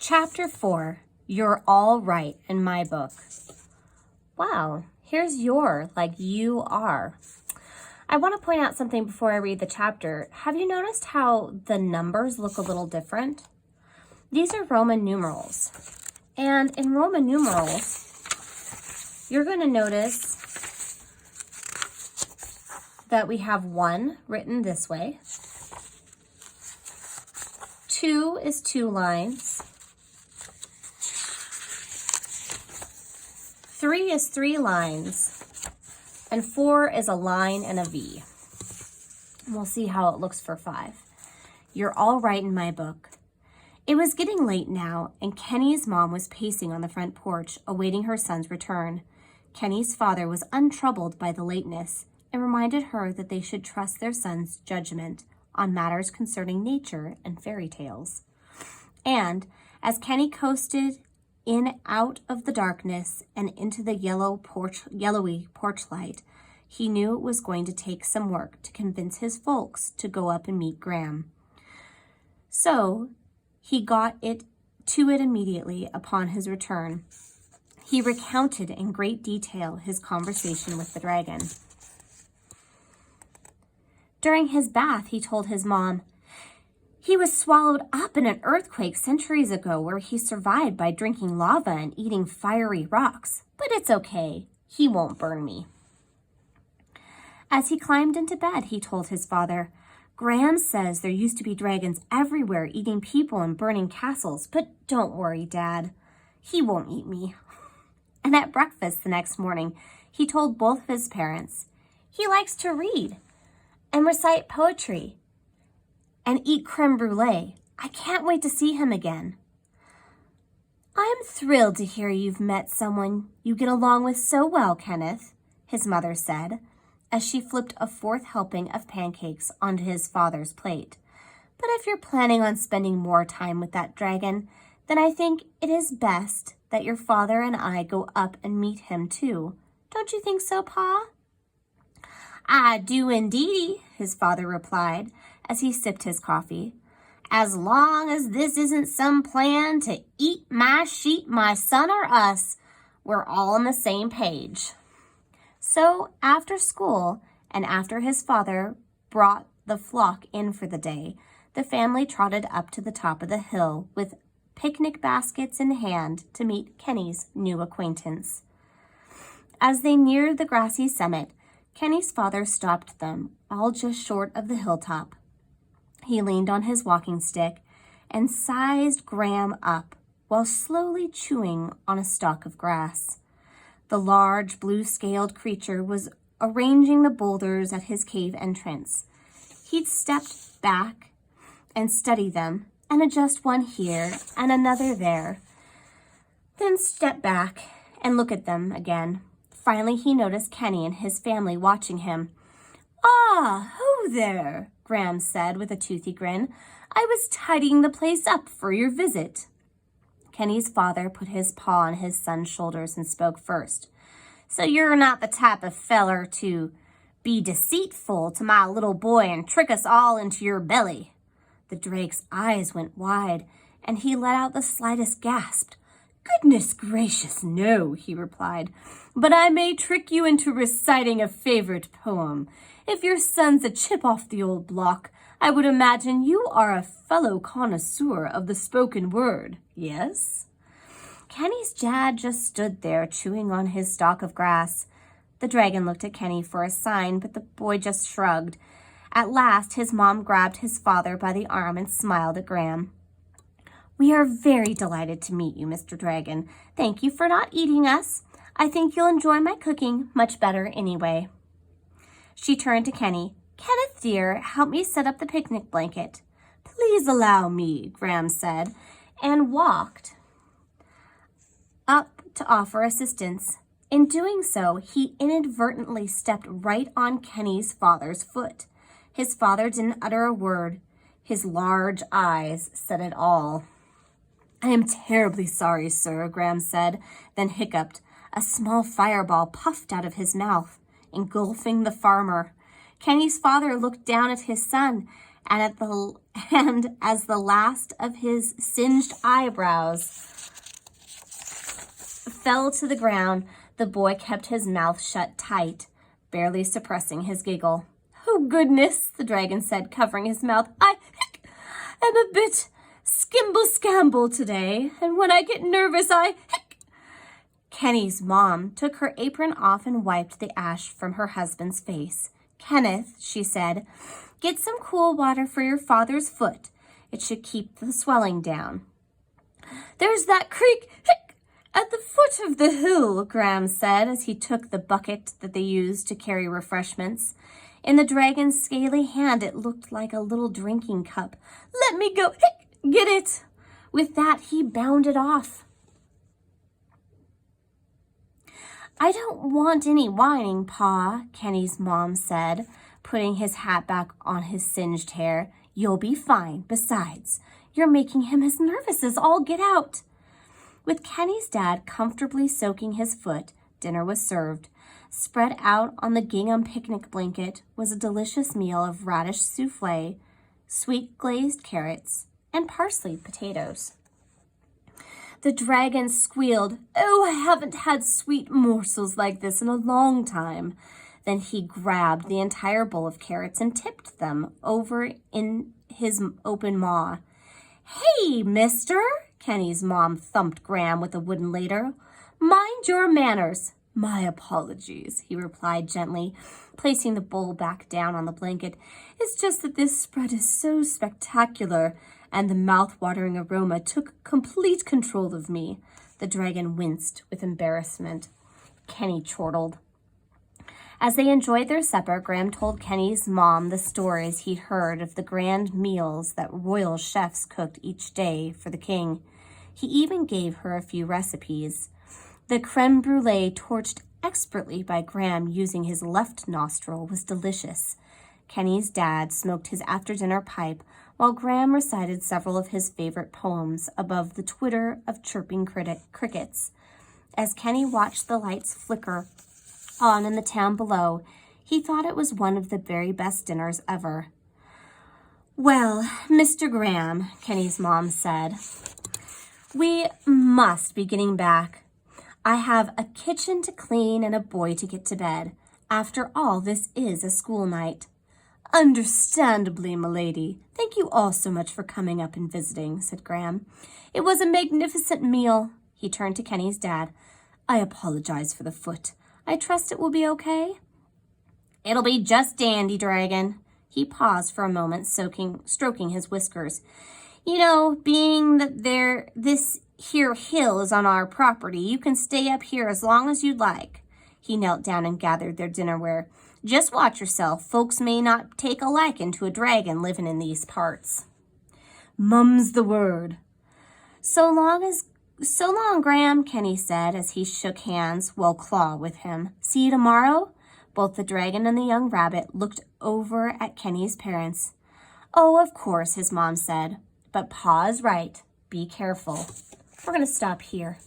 Chapter 4, You're All Right in My Book. Wow, here's your like you are. I want to point out something before I read the chapter. Have you noticed how the numbers look a little different? These are Roman numerals. And in Roman numerals, you're going to notice that we have 1 written this way. 2 is 2 lines. 3 is 3 lines, and 4 is a line and a V. And we'll see how it looks for 5. You're all right in my book. It was getting late now, and Kenny's mom was pacing on the front porch, awaiting her son's return. Kenny's father was untroubled by the lateness and reminded her that they should trust their son's judgment on matters concerning nature and fairy tales. And as Kenny coasted in out of the darkness and into the yellowy porch light, he knew it was going to take some work to convince his folks to go up and meet Graham. So he got to it immediately upon his return. He recounted in great detail his conversation with the dragon. During his bath, he told his mom, he was swallowed up in an earthquake centuries ago where he survived by drinking lava and eating fiery rocks. But it's okay. He won't burn me. As he climbed into bed, he told his father, Graham says there used to be dragons everywhere eating people and burning castles. But don't worry, Dad. He won't eat me. And at breakfast the next morning, he told both of his parents, he likes to read and recite poetry and eat creme brulee. I can't wait to see him again. I'm thrilled to hear you've met someone you get along with so well, Kenneth, his mother said, as she flipped a 4th helping of pancakes onto his father's plate. But if you're planning on spending more time with that dragon, then I think it is best that your father and I go up and meet him too. Don't you think so, Pa? I do indeedy, his father replied, as he sipped his coffee. As long as this isn't some plan to eat my sheep, my son, or us, we're all on the same page. So after school, and after his father brought the flock in for the day, the family trotted up to the top of the hill with picnic baskets in hand to meet Kenny's new acquaintance. As they neared the grassy summit, Kenny's father stopped them, all just short of the hilltop. He leaned on his walking stick and sized Graham up while slowly chewing on a stalk of grass. The large, blue-scaled creature was arranging the boulders at his cave entrance. He'd stepped back and study them and adjust one here and another there, then step back and look at them again. Finally, he noticed Kenny and his family watching him. Ah, ho there, Graham said with a toothy grin. I was tidying the place up for your visit. Kenny's father put his paw on his son's shoulders and spoke first. So you're not the type of feller to be deceitful to my little boy and trick us all into your belly. The drake's eyes went wide, and he let out the slightest gasp. Goodness gracious, no, he replied, but I may trick you into reciting a favorite poem. If your son's a chip off the old block, I would imagine you are a fellow connoisseur of the spoken word, yes? Kenny's dad just stood there chewing on his stalk of grass. The dragon looked at Kenny for a sign, but the boy just shrugged. At last, his mom grabbed his father by the arm and smiled at Graham. We are very delighted to meet you, Mr. Dragon. Thank you for not eating us. I think you'll enjoy my cooking much better anyway. She turned to Kenny. Kenneth, dear, help me set up the picnic blanket. Please allow me, Graham said, and walked up to offer assistance. In doing so, he inadvertently stepped right on Kenny's father's foot. His father didn't utter a word. His large eyes said it all. I am terribly sorry, sir, Graham said, then hiccuped. A small fireball puffed out of his mouth, engulfing the farmer. Kenny's father looked down at his son, and as the last of his singed eyebrows fell to the ground, the boy kept his mouth shut tight, barely suppressing his giggle. "Oh, goodness," the dragon said, covering his mouth. "I am a bit skimble-scamble today, and when I get nervous, I..." Kenny's mom took her apron off and wiped the ash from her husband's face. "Kenneth," she said, "get some cool water for your father's foot. It should keep the swelling down." "There's that creek at the foot of the hill," Graham said as he took the bucket that they used to carry refreshments. In the dragon's scaly hand, it looked like a little drinking cup. "Let me go get it." With that, he bounded off. "I don't want any whining, Pa," Kenny's mom said, putting his hat back on his singed hair. "You'll be fine. Besides, you're making him as nervous as all get out." With Kenny's dad comfortably soaking his foot, dinner was served. Spread out on the gingham picnic blanket was a delicious meal of radish souffle, sweet glazed carrots, and parsley potatoes. The dragon squealed, "Oh, I haven't had sweet morsels like this in a long time." Then he grabbed the entire bowl of carrots and tipped them over in his open maw. "Hey, mister!" Kenny's mom thumped Graham with a wooden ladle. "Mind your manners." "My apologies," he replied gently, placing the bowl back down on the blanket. "It's just that this spread is so spectacular," and the mouth-watering aroma took complete control of me. The dragon winced with embarrassment. Kenny chortled. As they enjoyed their supper, Graham told Kenny's mom the stories he'd heard of the grand meals that royal chefs cooked each day for the king. He even gave her a few recipes. The creme brulee, torched expertly by Graham using his left nostril, was delicious. Kenny's dad smoked his after-dinner pipe while Graham recited several of his favorite poems above the twitter of chirping crickets. As Kenny watched the lights flicker on in the town below, he thought it was one of the very best dinners ever. "Well, Mr. Graham," Kenny's mom said, "we must be getting back. I have a kitchen to clean and a boy to get to bed. After all, this is a school night." "Understandably, milady. Thank you all so much for coming up and visiting," said Graham. "It was a magnificent meal." He turned to Kenny's dad. "I apologize for the foot. I trust it will be okay?" "It'll be just dandy, dragon." He paused for a moment, stroking his whiskers. "You know, being that this here hill is on our property, you can stay up here as long as you'd like." He knelt down and gathered their dinnerware. "Just watch yourself. Folks may not take a liking to a dragon living in these parts." "Mum's the word." So long, Graham," Kenny said as he shook hands, while Claw with him. "See you tomorrow?" Both the dragon and the young rabbit looked over at Kenny's parents. "Oh, of course," his mom said. "But Pa's right. Be careful." We're going to stop here.